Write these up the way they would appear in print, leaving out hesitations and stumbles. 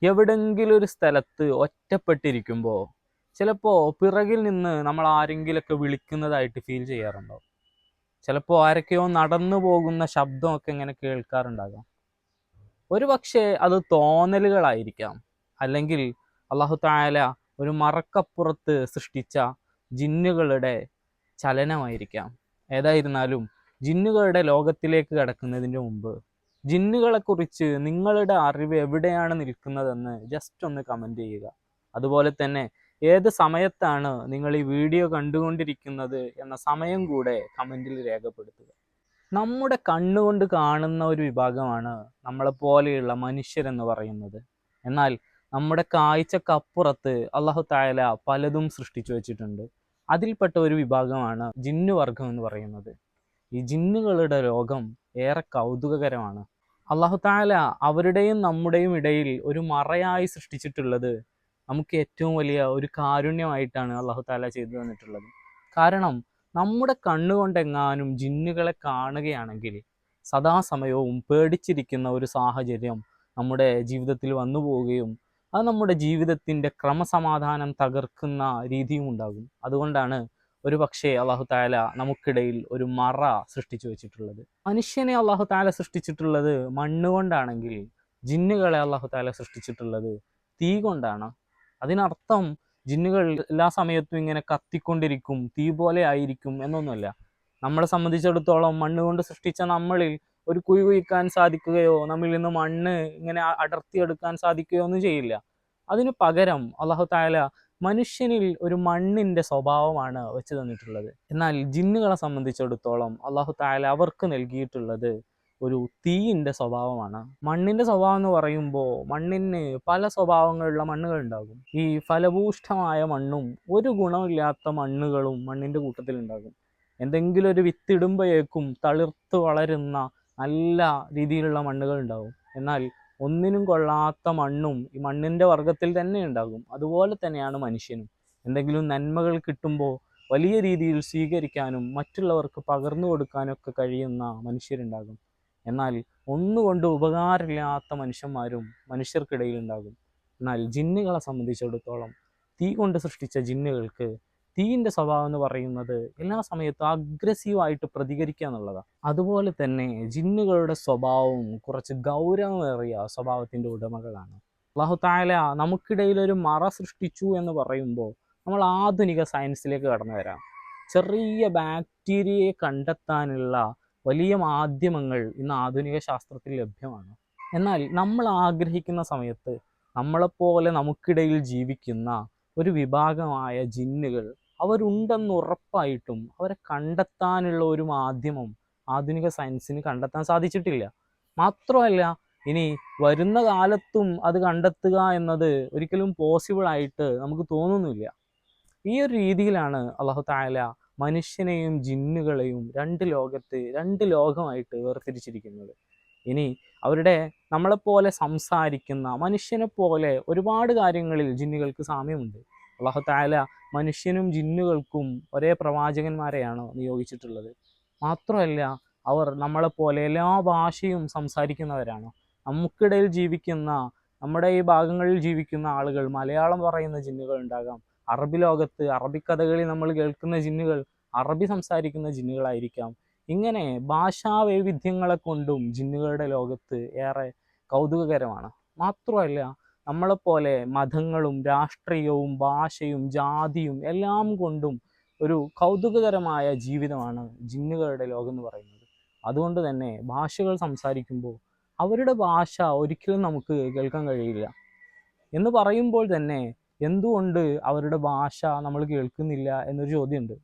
എവിടെങ്കിലും ഒരു സ്ഥലത്ത് ഒറ്റപ്പെട്ടിരിക്കുമ്പോൾ ചിലപ്പോൾ പിറകിൽ നിന്ന് നമ്മൾ ആരെങ്കിലുമൊക്കെ വിളിക്കുന്നതായിട്ട് ഫീൽ ചെയ്യാറുണ്ടോ? ചിലപ്പോൾ ആരൊക്കെയോ നടന്നു പോകുന്ന ശബ്ദമൊക്കെ ഇങ്ങനെ കേൾക്കാറുണ്ടാകാം. ഒരു പക്ഷേ അത് തോന്നലുകളായിരിക്കാം, അല്ലെങ്കിൽ അള്ളാഹു തായാല ഒരു മറക്കപ്പുറത്ത് സൃഷ്ടിച്ച ജിന്നുകളുടെ ചലനമായിരിക്കാം. ഏതായിരുന്നാലും ജിന്നുകളുടെ ലോകത്തിലേക്ക് കടക്കുന്നതിന് മുമ്പ് ജിന്നുകളെക്കുറിച്ച് നിങ്ങളുടെ അറിവ് എവിടെയാണ് നിൽക്കുന്നതെന്ന് ജസ്റ്റ് ഒന്ന് കമൻറ്റ് ചെയ്യുക. അതുപോലെ തന്നെ ഏത് സമയത്താണ് നിങ്ങൾ ഈ വീഡിയോ കണ്ടുകൊണ്ടിരിക്കുന്നത് എന്ന സമയം കൂടെ കമൻറ്റിൽ രേഖപ്പെടുത്തുക. നമ്മുടെ കണ്ണുകൊണ്ട് കാണുന്ന ഒരു വിഭാഗമാണ് നമ്മളെപ്പോലെയുള്ള മനുഷ്യരെന്ന് പറയുന്നത്. എന്നാൽ നമ്മുടെ കാഴ്ചക്കപ്പുറത്ത് അള്ളാഹു തായാല പലതും സൃഷ്ടിച്ചു വച്ചിട്ടുണ്ട്. അതിൽപ്പെട്ട ഒരു വിഭാഗമാണ് ജിന്നുവർഗം എന്ന് പറയുന്നത്. ഈ ജിന്നുകളുടെ ലോകം ഏറെ കൗതുകകരമാണ്. അള്ളാഹു തായാല അവരുടെയും നമ്മുടെയും ഇടയിൽ ഒരു മറയായി സൃഷ്ടിച്ചിട്ടുള്ളത് നമുക്ക് ഏറ്റവും വലിയ ഒരു കാരുണ്യമായിട്ടാണ് അള്ളാഹു തായാല ചെയ്തു തന്നിട്ടുള്ളത്. കാരണം നമ്മുടെ കണ്ണുകൊണ്ടെങ്ങാനും ജിന്നുകളെ കാണുകയാണെങ്കിൽ സദാസമയവും പേടിച്ചിരിക്കുന്ന ഒരു സാഹചര്യം നമ്മുടെ ജീവിതത്തിൽ വന്നു പോവുകയും അത് നമ്മുടെ ജീവിതത്തിൻ്റെ ക്രമസമാധാനം തകർക്കുന്ന രീതിയും ഉണ്ടാകും. അതുകൊണ്ടാണ് ഒരു പക്ഷേ അള്ളാഹു തായാല നമുക്കിടയിൽ ഒരു മറ സൃഷ്ടിച്ചു വെച്ചിട്ടുള്ളത്. മനുഷ്യനെ അള്ളാഹു തായാല സൃഷ്ടിച്ചിട്ടുള്ളത് മണ്ണുകൊണ്ടാണെങ്കിൽ ജിന്നുകളെ അള്ളാഹു തായാല സൃഷ്ടിച്ചിട്ടുള്ളത് തീ കൊണ്ടാണ്. അതിനർത്ഥം ജിന്നുകൾ എല്ലാ സമയത്തും ഇങ്ങനെ കത്തിക്കൊണ്ടിരിക്കും, തീ പോലെ ആയിരിക്കും എന്നൊന്നുമല്ല. നമ്മളെ സംബന്ധിച്ചിടത്തോളം മണ്ണുകൊണ്ട് സൃഷ്ടിച്ച നമ്മളിൽ ഒരു കുഴി കുഴിക്കാൻ സാധിക്കുകയോ നമ്മിൽ നിന്ന് മണ്ണ് ഇങ്ങനെ അടർത്തിയെടുക്കാൻ സാധിക്കുകയോ ഒന്നും ചെയ്യില്ല. അതിനു പകരം അള്ളാഹു തായാല മനുഷ്യനിൽ ഒരു മണ്ണിൻ്റെ സ്വഭാവമാണ് വെച്ച് തന്നിട്ടുള്ളത്. എന്നാൽ ജിന്നുകളെ സംബന്ധിച്ചിടത്തോളം അള്ളാഹു തായാല അവർക്ക് നൽകിയിട്ടുള്ളത് ഒരു തീയിൻ്റെ സ്വഭാവമാണ്. മണ്ണിൻ്റെ സ്വഭാവം എന്ന് പറയുമ്പോൾ മണ്ണിന് പല സ്വഭാവങ്ങളുള്ള മണ്ണുകൾ ഉണ്ടാകും. ഈ ഫലഭൂഷ്ഠമായ മണ്ണും ഒരു ഗുണമില്ലാത്ത മണ്ണുകളും മണ്ണിൻ്റെ കൂട്ടത്തിൽ ഉണ്ടാകും. എന്തെങ്കിലും ഒരു വിത്തിടുമ്പോഴേക്കും തളിർത്ത് വളരുന്ന നല്ല രീതിയിലുള്ള മണ്ണുകൾ ഉണ്ടാകും. എന്നാൽ ഒന്നിനും കൊള്ളാത്ത മണ്ണും ഈ മണ്ണിൻ്റെ വർഗത്തിൽ തന്നെ ഉണ്ടാകും. അതുപോലെ തന്നെയാണ് മനുഷ്യനും. എന്തെങ്കിലും നന്മകൾ കിട്ടുമ്പോൾ വലിയ രീതിയിൽ സ്വീകരിക്കാനും മറ്റുള്ളവർക്ക് പകർന്നു കൊടുക്കാനും ഒക്കെ കഴിയുന്ന മനുഷ്യരുണ്ടാകും. എന്നാൽ ഒന്നുകൊണ്ട് ഉപകാരമില്ലാത്ത മനുഷ്യന്മാരും മനുഷ്യർക്കിടയിൽ ഉണ്ടാകും. എന്നാൽ ജിന്നുകളെ സംബന്ധിച്ചിടത്തോളം തീ കൊണ്ട് സൃഷ്ടിച്ച ജിന്നുകൾക്ക് തീയിൻ്റെ സ്വഭാവം എന്ന് പറയുന്നത് എല്ലാ സമയത്തും അഗ്രസീവായിട്ട് പ്രതികരിക്കുക എന്നുള്ളതാണ്. അതുപോലെ തന്നെ ജിന്നുകളുടെ സ്വഭാവവും കുറച്ച് ഗൗരവമേറിയ സ്വഭാവത്തിൻ്റെ ഉടമകളാണ്. അല്ലാഹു തആല നമുക്കിടയിൽ ഒരു മറ സൃഷ്ടിച്ചു എന്ന് പറയുമ്പോൾ നമ്മൾ ആധുനിക സയൻസിലേക്ക് കടന്നു വരാം. ചെറിയ ബാക്ടീരിയയെ കണ്ടെത്താനുള്ള വലിയ മാധ്യമങ്ങൾ ഇന്ന് ആധുനിക ശാസ്ത്രത്തിൽ ലഭ്യമാണ്. എന്നാൽ നമ്മൾ ആഗ്രഹിക്കുന്ന സമയത്ത് നമ്മളെപ്പോലെ നമുക്കിടയിൽ ജീവിക്കുന്ന ഒരു വിഭാഗമായ ജിന്നുകൾ അവരുണ്ടെന്ന് ഉറപ്പായിട്ടും അവരെ കണ്ടെത്താനുള്ള ഒരു മാധ്യമം ആധുനിക സയൻസിന് കണ്ടെത്താൻ സാധിച്ചിട്ടില്ല. മാത്രമല്ല ഇനി വരുന്ന കാലത്തും അത് കണ്ടെത്തുക എന്നത് ഒരിക്കലും പോസിബിൾ ആയിട്ട് നമുക്ക് തോന്നുന്നില്ല. ഈ ഒരു രീതിയിലാണ് അല്ലാഹു തആല മനുഷ്യനെയും ജിന്നുകളെയും രണ്ട് ലോകമായിട്ട് വേർതിരിച്ചിരിക്കുന്നത്. ഇനി അവരുടെ നമ്മളെപ്പോലെ സംസാരിക്കുന്ന മനുഷ്യനെ പോലെ ഒരുപാട് കാര്യങ്ങളിൽ ജിന്നുകൾക്ക് സാമ്യമുണ്ട്. അല്ലാഹു തആല മനുഷ്യനും ജിന്നുകൾക്കും ഒരേ പ്രവാചകന്മാരെയാണ് നിയോഗിച്ചിട്ടുള്ളത്. മാത്രമല്ല അവർ നമ്മളെപ്പോലെ എല്ലാ ഭാഷയും സംസാരിക്കുന്നവരാണ്. നമുക്കിടയിൽ ജീവിക്കുന്ന നമ്മുടെ ഈ ഭാഗങ്ങളിൽ ജീവിക്കുന്ന ആളുകൾ മലയാളം പറയുന്ന ജിന്നുകൾ ഉണ്ടാകാം. അറബി ലോകത്ത് അറബിക്കഥകളിൽ നമ്മൾ കേൾക്കുന്ന ജിന്നുകൾ അറബി സംസാരിക്കുന്ന ജിന്നുകളായിരിക്കാം. ഇങ്ങനെ ഭാഷാ വൈവിധ്യങ്ങളെ കൊണ്ടും ജിന്നുകളുടെ ലോകത്ത് ഏറെ കൗതുകകരമാണ്. മാത്രമല്ല നമ്മളെപ്പോലെ മതങ്ങളും രാഷ്ട്രീയവും ഭാഷയും ജാതിയും എല്ലാം കൊണ്ടും ഒരു കൗതുകകരമായ ജീവിതമാണ് ജിന്നുകളുടെ ലോകം എന്ന് പറയുന്നത്. അതുകൊണ്ട് തന്നെ ഭാഷകൾ സംസാരിക്കുമ്പോൾ അവരുടെ ഭാഷ ഒരിക്കലും നമുക്ക് കേൾക്കാൻ കഴിയില്ല എന്ന് പറയുമ്പോൾ തന്നെ എന്തുകൊണ്ട് അവരുടെ ഭാഷ നമ്മൾ കേൾക്കുന്നില്ല എന്നൊരു ചോദ്യമുണ്ട്.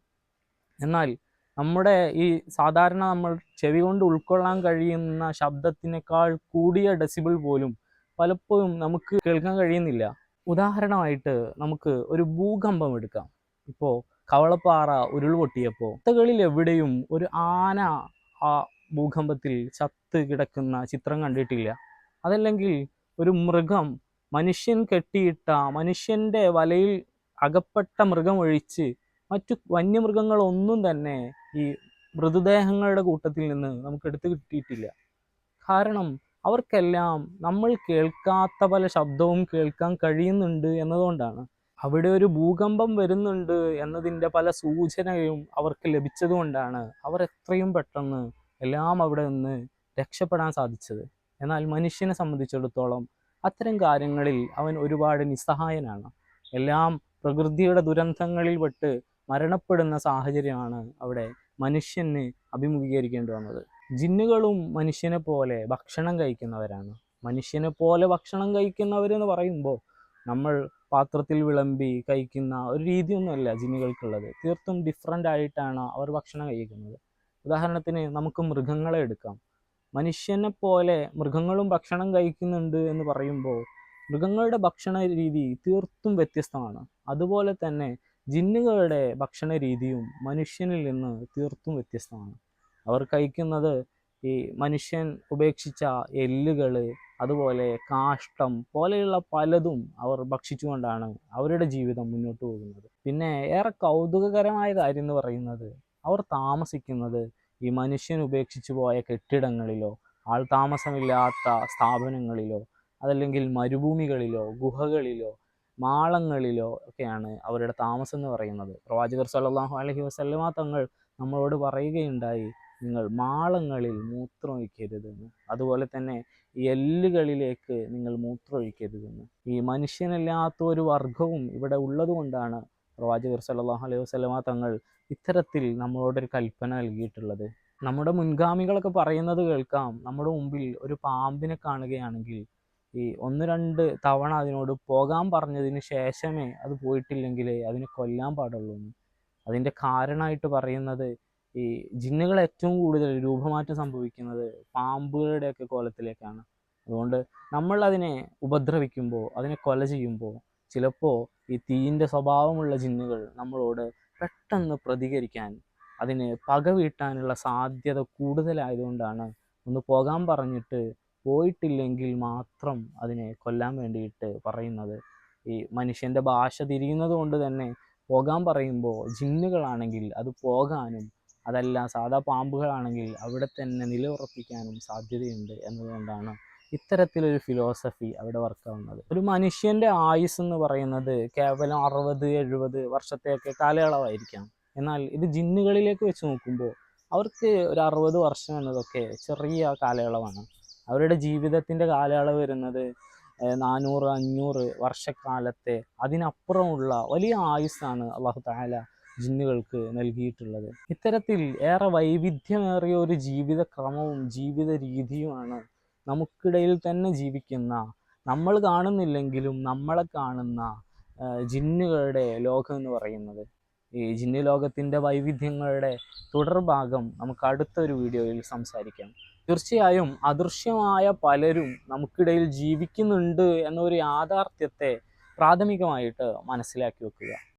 എന്നാൽ നമ്മുടെ ഈ സാധാരണ നമ്മൾ ചെവി കൊണ്ട് ഉൾക്കൊള്ളാൻ കഴിയുന്ന ശബ്ദത്തിനേക്കാൾ കൂടിയ ഡെസിബിൾ പോലും പലപ്പോഴും നമുക്ക് കേൾക്കാൻ കഴിയുന്നില്ല. ഉദാഹരണമായിട്ട് നമുക്ക് ഒരു ഭൂകമ്പം എടുക്കാം. ഇപ്പോൾ കവളപ്പാറ ഉരുൾപൊട്ടിയപ്പോൾ കളിൽ എവിടെയും ഒരു ആന ആ ഭൂകമ്പത്തിൽ ചത്ത് കിടക്കുന്ന ചിത്രം കണ്ടിട്ടില്ല. അതല്ലെങ്കിൽ ഒരു മൃഗം മനുഷ്യൻ കെട്ടിയിട്ട മനുഷ്യൻ്റെ വലയിൽ അകപ്പെട്ട മൃഗം ഒഴിച്ച് മറ്റു വന്യമൃഗങ്ങളൊന്നും തന്നെ ഈ മൃതദേഹങ്ങളുടെ കൂട്ടത്തിൽ നിന്ന് നമുക്ക് എടുത്തു കിട്ടിയിട്ടില്ല. കാരണം അവർക്കെല്ലാം നമ്മൾ കേൾക്കാത്ത പല ശബ്ദവും കേൾക്കാൻ കഴിയുന്നുണ്ട് എന്നതുകൊണ്ടാണ്. അവിടെ ഒരു ഭൂകമ്പം വരുന്നുണ്ട് എന്നതിൻ്റെ പല സൂചനയും അവർക്ക് ലഭിച്ചതുകൊണ്ടാണ് അവർ എത്രയും പെട്ടെന്ന് എല്ലാം അവിടെ നിന്ന് രക്ഷപ്പെടാൻ സാധിച്ചത്. എന്നാൽ മനുഷ്യനെ സംബന്ധിച്ചിടത്തോളം അത്തരം കാര്യങ്ങളിൽ അവൻ ഒരുപാട് നിസ്സഹായനാണ്. എല്ലാം പ്രകൃതിയുടെ ദുരന്തങ്ങളിൽ പെട്ട് മരണപ്പെടുന്ന സാഹചര്യമാണ് അവിടെ മനുഷ്യന് അഭിമുഖീകരിക്കേണ്ടി വന്നത്. ജിന്നുകളും മനുഷ്യനെ പോലെ ഭക്ഷണം കഴിക്കുന്നവരാണ്. മനുഷ്യനെ പോലെ ഭക്ഷണം കഴിക്കുന്നവരെന്ന് പറയുമ്പോൾ നമ്മൾ പാത്രത്തിൽ വിളമ്പി കഴിക്കുന്ന ഒരു രീതിയൊന്നുമല്ല ജിന്നുകൾക്കുള്ളത്. തീർത്തും ഡിഫറൻ്റ് ആയിട്ടാണ് അവർ ഭക്ഷണം കഴിക്കുന്നത്. ഉദാഹരണത്തിന് നമുക്ക് മൃഗങ്ങളെ എടുക്കാം. മനുഷ്യനെ പോലെ മൃഗങ്ങളും ഭക്ഷണം കഴിക്കുന്നുണ്ട് എന്ന് പറയുമ്പോൾ മൃഗങ്ങളുടെ ഭക്ഷണ രീതി തീർത്തും വ്യത്യസ്തമാണ്. അതുപോലെ തന്നെ ജിന്നുകളുടെ ഭക്ഷണ രീതിയും മനുഷ്യനിൽ നിന്ന് തീർത്തും വ്യത്യസ്തമാണ്. അവർ കഴിക്കുന്നത് ഈ മനുഷ്യൻ ഉപേക്ഷിച്ച എല്ലുകൾ, അതുപോലെ കാഷ്ടം പോലെയുള്ള പലതും അവർ ഭക്ഷിച്ചുകൊണ്ടാണ് അവരുടെ ജീവിതം മുന്നോട്ട് പോകുന്നത്. പിന്നെ ഏറെ കൗതുകകരമായ കാര്യം എന്ന് പറയുന്നത് അവർ താമസിക്കുന്നത് ഈ മനുഷ്യൻ ഉപേക്ഷിച്ചു പോയ കെട്ടിടങ്ങളിലോ ആൾ താമസമില്ലാത്ത സ്ഥാപനങ്ങളിലോ അതല്ലെങ്കിൽ മരുഭൂമികളിലോ ഗുഹകളിലോ മാളങ്ങളിലോ ഒക്കെയാണ് അവരുടെ താമസം എന്ന് പറയുന്നത്. പ്രവാചകർ സല്ലല്ലാഹു അലൈഹി വസല്ലമ തങ്ങൾ നമ്മളോട് പറയുകയുണ്ടായി, നിങ്ങൾ മാളങ്ങളിൽ മൂത്രമൊഴിക്കരുതെന്ന്. അതുപോലെ തന്നെ എല്ലുകളിലേക്ക് നിങ്ങൾ മൂത്രമൊഴിക്കരുതെന്ന്. ഈ മനുഷ്യനല്ലാത്ത ഒരു വർഗവും ഇവിടെ ഉള്ളത് കൊണ്ടാണ് പ്രവാചകർ സല്ലല്ലാഹു അലൈഹി വസല്ലമ തങ്ങൾ ഇത്തരത്തിൽ നമ്മളോടൊരു കൽപ്പന നൽകിയിട്ടുള്ളത്. നമ്മുടെ മുൻഗാമികളൊക്കെ പറയുന്നത് കേൾക്കാം, നമ്മുടെ മുമ്പിൽ ഒരു പാമ്പിനെ കാണുകയാണെങ്കിൽ ഈ 1-2 തവണ അതിനോട് പോകാൻ പറഞ്ഞതിന് ശേഷമേ അത് പോയിട്ടില്ലെങ്കിൽ അതിനെ കൊല്ലാൻ പാടുള്ളൂ എന്ന്. അതിൻ്റെ കാരണമായിട്ട് പറയുന്നത് ഈ ജിന്നുകൾ ഏറ്റവും കൂടുതൽ രൂപമാറ്റം സംഭവിക്കുന്നത് പാമ്പുകളുടെയൊക്കെ കോലത്തിലേക്കാണ്. അതുകൊണ്ട് നമ്മൾ അതിനെ ഉപദ്രവിക്കുമ്പോൾ, അതിനെ കൊല ചെയ്യുമ്പോൾ ചിലപ്പോൾ ഈ തീയിൻ്റെ സ്വഭാവമുള്ള ജിന്നുകൾ നമ്മളോട് പെട്ടെന്ന് പ്രതികരിക്കാൻ, അതിന് പക വീട്ടാനുള്ള സാധ്യത കൂടുതലായതുകൊണ്ടാണ് ഒന്ന് പോകാൻ പറഞ്ഞിട്ട് പോയിട്ടില്ലെങ്കിൽ മാത്രം അതിനെ കൊല്ലാൻ വേണ്ടിയിട്ട് പറയുന്നത്. ഈ മനുഷ്യൻ്റെ ഭാഷ തിരിയുന്നത് കൊണ്ട് തന്നെ പോകാൻ പറയുമ്പോൾ ജിന്നുകളാണെങ്കിൽ അത് പോകാനും, അതല്ല സാധാ പാമ്പുകളാണെങ്കിൽ അവിടെ തന്നെ നിലയുറപ്പിക്കാനും സാധ്യതയുണ്ട് എന്നതുകൊണ്ടാണ് ഇത്തരത്തിലൊരു ഫിലോസഫി അവിടെ വർക്കാവുന്നത്. ഒരു മനുഷ്യൻ്റെ ആയുസ് എന്ന് പറയുന്നത് കേവലം 60-70 വർഷത്തെയൊക്കെ കാലയളവായിരിക്കാം. എന്നാൽ ഇത് ജിന്നുകളിലേക്ക് വെച്ച് നോക്കുമ്പോൾ അവർക്ക് ഒരു 60 വർഷം എന്നതൊക്കെ ചെറിയ കാലയളവാണ്. അവരുടെ ജീവിതത്തിൻ്റെ കാലയളവ് വരുന്നത് 400-500 വർഷക്കാലത്തെ അതിനപ്പുറമുള്ള വലിയ ആയുസ്സാണ് അള്ളാഹു തആല ജിന്നുകൾക്ക് നൽകിയിട്ടുള്ളത്. ഇത്തരത്തിൽ ഏറെ വൈവിധ്യമേറിയ ഒരു ജീവിതക്രമവും ജീവിത രീതിയുമാണ് നമുക്കിടയിൽ തന്നെ ജീവിക്കുന്ന, നമ്മൾ കാണുന്നില്ലെങ്കിലും നമ്മളെ കാണുന്ന ജിന്നുകളുടെ ലോകം എന്ന് പറയുന്നത്. ഈ ജിന്ന് ലോകത്തിൻ്റെ വൈവിധ്യങ്ങളുടെ തുടർഭാഗം നമുക്ക് അടുത്തൊരു വീഡിയോയിൽ സംസാരിക്കാം. തീർച്ചയായും അദൃശ്യമായ പലരും നമുക്കിടയിൽ ജീവിക്കുന്നുണ്ട് എന്നൊരു യാഥാർത്ഥ്യത്തെ പ്രാഥമികമായിട്ട് മനസ്സിലാക്കി വെക്കുക.